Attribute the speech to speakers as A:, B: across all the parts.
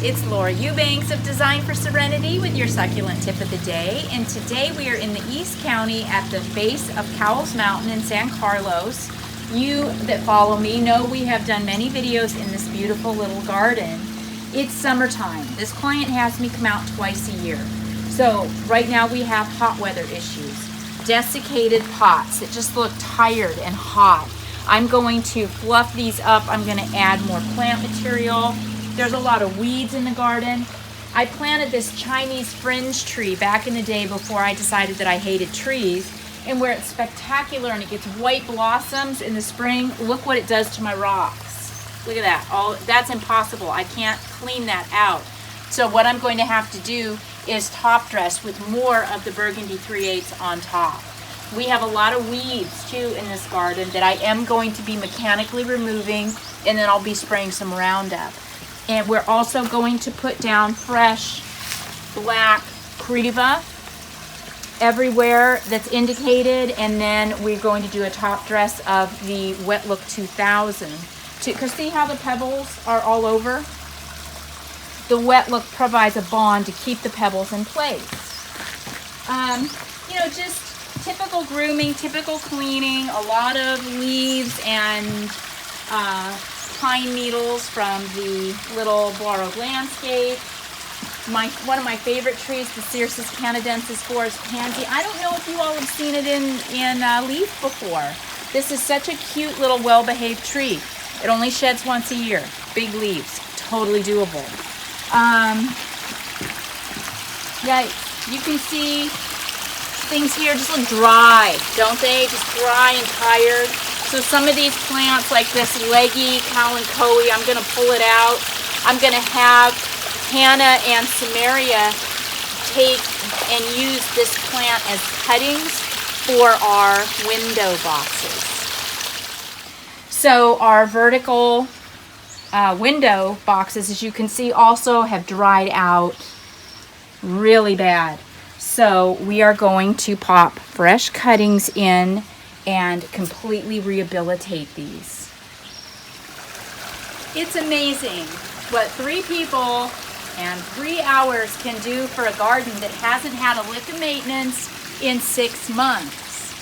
A: It's Laura Eubanks of Design for Serenity with your succulent tip of the day. And today we are in the East County at the base of Cowles Mountain in San Carlos. You that follow me know we have done many videos in this beautiful little garden. It's summertime. This client has me come out twice a year. So right now we have hot weather issues. Desiccated pots that just look tired and hot. I'm going to fluff these up. I'm going to add more plant material. There's a lot of weeds in the garden. I planted this Chinese fringe tree back in the day before I decided that I hated trees, and where it's spectacular and it gets white blossoms in the spring, look what it does to my rocks. Look at that. That's impossible. I can't clean that out. So what I'm going to have to do is top dress with more of the burgundy 3/8 on top. We have a lot of weeds too in this garden that I am going to be mechanically removing, and then I'll be spraying some Roundup. And we're also going to put down fresh black creva everywhere that's indicated, and then we're going to do a top dress of the Wet Look 2000. Because see how the pebbles are all over? The Wet Look provides a bond to keep the pebbles in place. You know, just typical grooming, typical cleaning, a lot of leaves and pine needles from the little borrowed landscape. One of my favorite trees, the Cirsus canadensis forest pansy. I don't know if you all have seen it in leaf before. This is such a cute little well-behaved tree. It only sheds once a year. Big leaves, totally doable. Yeah, you can see things here just look dry, don't they? Just dry and tired. So some of these plants, like this leggy kalanchoe, I'm going to pull it out. I'm going to have Hannah and Samaria take and use this plant as cuttings for our window boxes. So our vertical window boxes, as you can see, also have dried out really bad. So we are going to pop fresh cuttings in and completely rehabilitate these. It's amazing what 3 people and 3 hours can do for a garden that hasn't had a lick of maintenance in 6 months.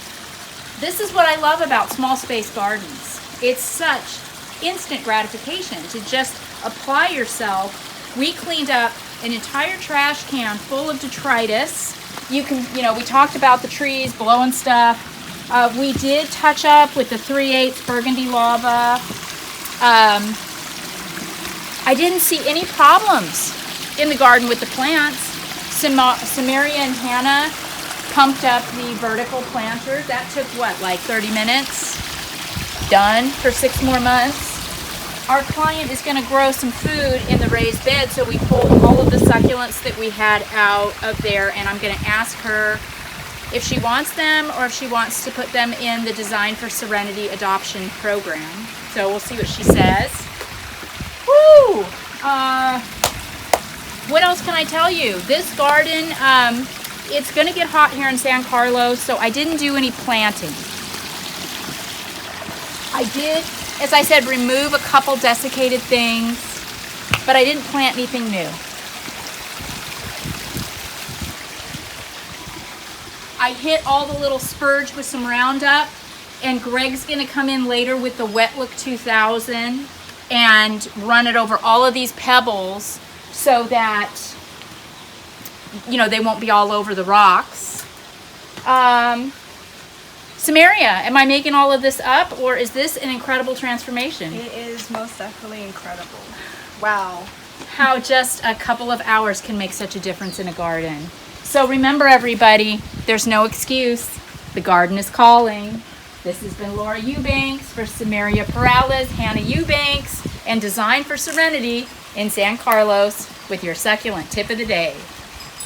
A: This is what I love about small space gardens. It's such instant gratification to just apply yourself. We cleaned up an entire trash can full of detritus. You know, we talked about the trees blowing stuff. We did touch up with the 3/8 burgundy lava. I didn't see any problems in the garden with the plants. Samaria and Hannah pumped up the vertical planters. That took what, like 30 minutes? Done for 6 more months. Our client is going to grow some food in the raised bed, so we pulled all of the succulents that we had out of there, and I'm going to ask her if she wants them or if she wants to put them in the Design for Serenity adoption program. So we'll see what she says. Woo! What else can I tell you? This garden, it's going to get hot here in San Carlos, so I didn't do any planting. I did, as I said, remove a couple desiccated things, but I didn't plant anything new. I hit all the little spurge with some Roundup, and Greg's going to come in later with the Wet Look 2000 and run it over all of these pebbles so that, you know, they won't be all over the rocks. Samaria, am I making all of this up, or is this an incredible transformation?
B: It is most definitely incredible. Wow.
A: How just a couple of hours can make such a difference in a garden. So remember, everybody, there's no excuse. The garden is calling. This has been Laura Eubanks for Samaria Perales, Hannah Eubanks, and Design for Serenity in San Carlos with your succulent tip of the day.